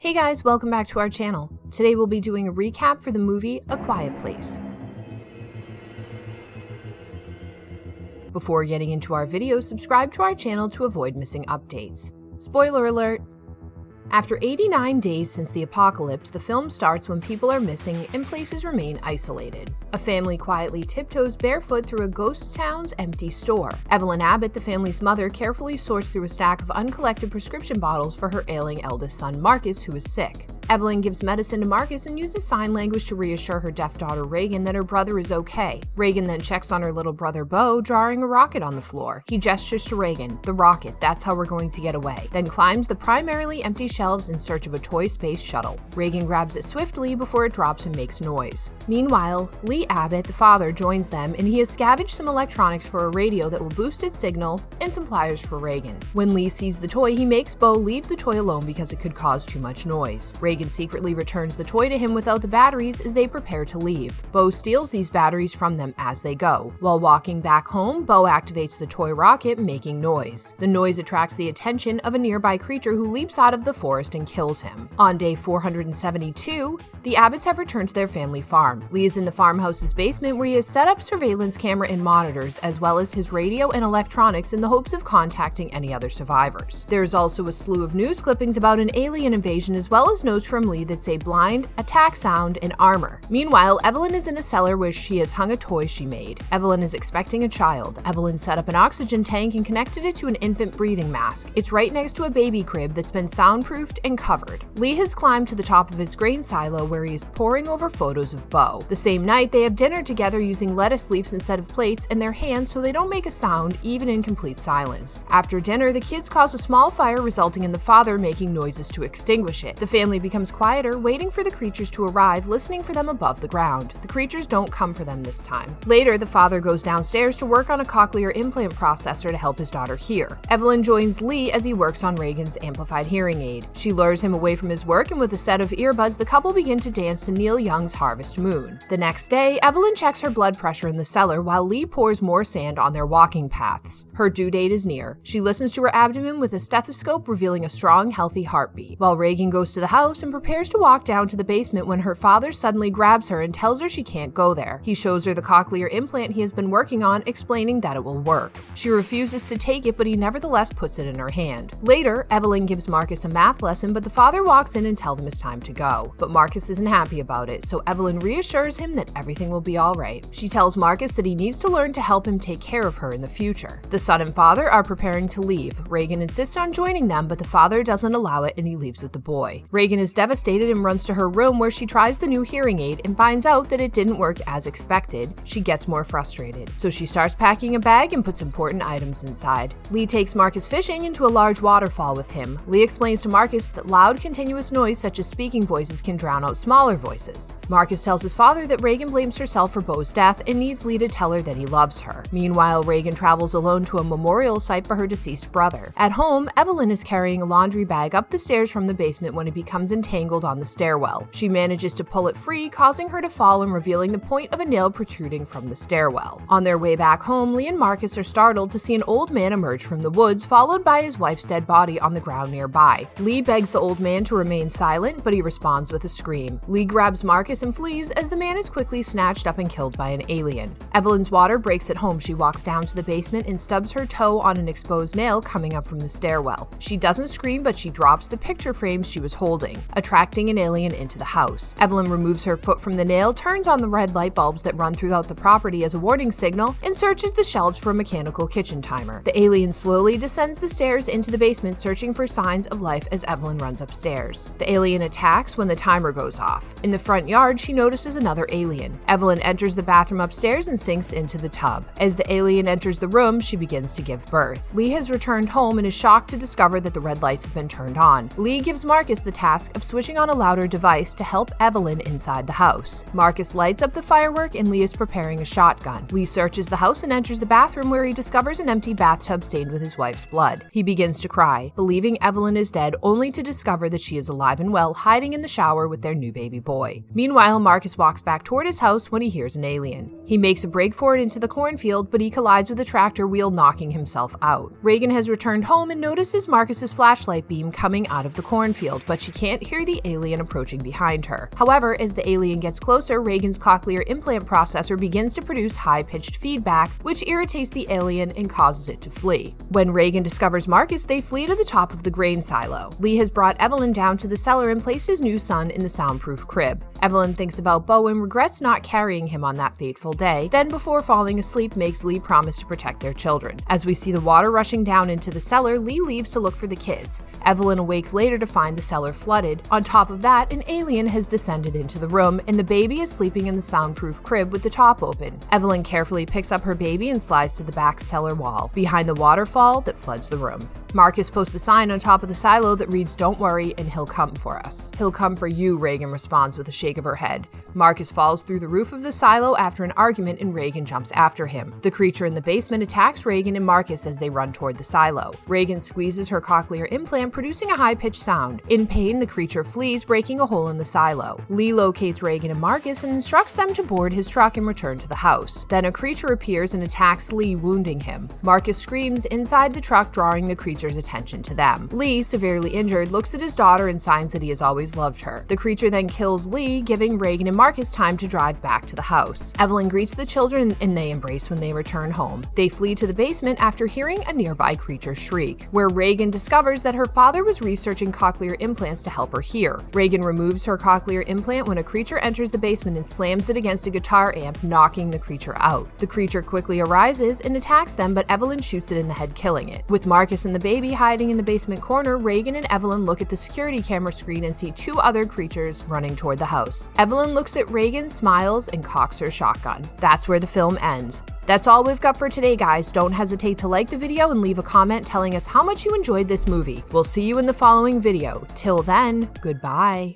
Hey guys, welcome back to our channel. Today we'll be doing a recap for the movie A Quiet Place. Before getting into our video, subscribe to our channel to avoid missing updates. Spoiler alert! After 89 days since the apocalypse, the film starts when people are missing and places remain isolated. A family quietly tiptoes barefoot through a ghost town's empty store. Evelyn Abbott, the family's mother, carefully sorts through a stack of uncollected prescription bottles for her ailing eldest son Marcus, who is sick. Evelyn gives medicine to Marcus and uses sign language to reassure her deaf daughter Regan that her brother is okay. Regan then checks on her little brother Beau, drawing a rocket on the floor. He gestures to Regan, "The rocket, that's how we're going to get away," then climbs the primarily empty shelves in search of a toy space shuttle. Regan grabs it swiftly before it drops and makes noise. Meanwhile, Lee Abbott, the father, joins them and he has scavenged some electronics for a radio that will boost its signal and some pliers for Regan. When Lee sees the toy, he makes Beau leave the toy alone because it could cause too much noise. Regan secretly returns the toy to him without the batteries as they prepare to leave. Beau steals these batteries from them as they go. While walking back home, Beau activates the toy rocket, making noise. The noise attracts the attention of a nearby creature who leaps out of the forest and kills him. On day 472, the Abbotts have returned to their family farm. Lee is in the farmhouse's basement where he has set up surveillance camera and monitors, as well as his radio and electronics in the hopes of contacting any other survivors. There is also a slew of news clippings about an alien invasion, as well as notes from Lee that say blind, attack sound, and armor. Meanwhile, Evelyn is in a cellar where she has hung a toy she made. Evelyn is expecting a child. Evelyn set up an oxygen tank and connected it to an infant breathing mask. It's right next to a baby crib that's been soundproofed and covered. Lee has climbed to the top of his grain silo where he is poring over photos of Beau. The same night, they have dinner together using lettuce leaves instead of plates and their hands so they don't make a sound even in complete silence. After dinner, the kids cause a small fire resulting in the father making noises to extinguish it. The family becomes quieter, waiting for the creatures to arrive, listening for them above the ground. The creatures don't come for them this time. Later, the father goes downstairs to work on a cochlear implant processor to help his daughter hear. Evelyn joins Lee as he works on Regan's amplified hearing aid. She lures him away from his work, and with a set of earbuds, the couple begin to dance to Neil Young's Harvest Moon. The next day, Evelyn checks her blood pressure in the cellar while Lee pours more sand on their walking paths. Her due date is near. She listens to her abdomen with a stethoscope, revealing a strong, healthy heartbeat, while Regan goes to the house and prepares to walk down to the basement when her father suddenly grabs her and tells her she can't go there. He shows her the cochlear implant he has been working on, explaining that it will work. She refuses to take it, but he nevertheless puts it in her hand. Later, Evelyn gives Marcus a math lesson, but the father walks in and tells him it's time to go. But Marcus isn't happy about it, so Evelyn reassures him that everything will be alright. She tells Marcus that he needs to learn to help him take care of her in the future. The son and father are preparing to leave. Regan insists on joining them, but the father doesn't allow it and he leaves with the boy. Regan is devastated and runs to her room where she tries the new hearing aid and finds out that it didn't work as expected. She gets more frustrated, so she starts packing a bag and puts important items inside. Lee takes Marcus fishing into a large waterfall with him. Lee explains to Marcus that loud, continuous noise such as speaking voices can drown out smaller voices. Marcus tells his father that Regan blames herself for Beau's death and needs Lee to tell her that he loves her. Meanwhile, Regan travels alone to a memorial site for her deceased brother. At home, Evelyn is carrying a laundry bag up the stairs from the basement when it becomes entangled on the stairwell. She manages to pull it free, causing her to fall and revealing the point of a nail protruding from the stairwell. On their way back home, Lee and Marcus are startled to see an old man emerge from the woods, followed by his wife's dead body on the ground nearby. Lee begs the old man to remain silent, but he responds with a scream. Lee grabs Marcus and flees as the man is quickly snatched up and killed by an alien. Evelyn's water breaks at home. She walks down to the basement and stubs her toe on an exposed nail coming up from the stairwell. She doesn't scream, but she drops the picture frames she was holding, attracting an alien into the house. Evelyn removes her foot from the nail, turns on the red light bulbs that run throughout the property as a warning signal, and searches the shelves for a mechanical kitchen timer. The alien slowly descends the stairs into the basement, searching for signs of life as Evelyn runs upstairs. The alien attacks when the timer goes off. In the front yard, she notices another alien. Evelyn enters the bathroom upstairs and sinks into the tub. As the alien enters the room, she begins to give birth. Lee has returned home and is shocked to discover that the red lights have been turned on. Lee gives Marcus the task of switching on a louder device to help Evelyn inside the house. Marcus lights up the firework and Lee is preparing a shotgun. Lee searches the house and enters the bathroom where he discovers an empty bathtub stained with his wife's blood. He begins to cry, believing Evelyn is dead, only to discover that she is alive and well, hiding in the shower with their new baby boy. Meanwhile, Marcus walks back toward his house when he hears an alien. He makes a break for it into the cornfield, but he collides with a tractor wheel, knocking himself out. Regan has returned home and notices Marcus's flashlight beam coming out of the cornfield, but she can't but hear the alien approaching behind her. However, as the alien gets closer, Regan's cochlear implant processor begins to produce high-pitched feedback, which irritates the alien and causes it to flee. When Regan discovers Marcus, they flee to the top of the grain silo. Lee has brought Evelyn down to the cellar and placed his new son in the soundproof crib. Evelyn thinks about Bo and regrets not carrying him on that fateful day, then before falling asleep makes Lee promise to protect their children. As we see the water rushing down into the cellar, Lee leaves to look for the kids. Evelyn awakes later to find the cellar flooded. On top of that, an alien has descended into the room, and the baby is sleeping in the soundproof crib with the top open. Evelyn carefully picks up her baby and slides to the back cellar wall, behind the waterfall that floods the room. Marcus posts a sign on top of the silo that reads, "Don't worry, and he'll come for us." "He'll come for you," Regan responds with a shake of her head. Marcus falls through the roof of the silo after an argument, and Regan jumps after him. The creature in the basement attacks Regan and Marcus as they run toward the silo. Regan squeezes her cochlear implant, producing a high-pitched sound. In pain, the creature flees, breaking a hole in the silo. Lee locates Regan and Marcus and instructs them to board his truck and return to the house. Then a creature appears and attacks Lee, wounding him. Marcus screams inside the truck, drawing the creature's attention to them. Lee, severely injured, looks at his daughter and signs that he has always loved her. The creature then kills Lee, giving Regan and Marcus time to drive back to the house. Evelyn greets the children and they embrace when they return home. They flee to the basement after hearing a nearby creature shriek, where Regan discovers that her father was researching cochlear implants to help her hear. Regan removes her cochlear implant when a creature enters the basement and slams it against a guitar amp, knocking the creature out. The creature quickly arises and attacks them, but Evelyn shoots it in the head, killing it. With Marcus and the baby hiding in the basement corner, Regan and Evelyn look at the security camera screen and see two other creatures running toward the house. Evelyn looks at Regan, smiles, and cocks her shotgun. That's where the film ends. That's all we've got for today, guys. Don't hesitate to like the video and leave a comment telling us how much you enjoyed this movie. We'll see you in the following video. Till then, goodbye.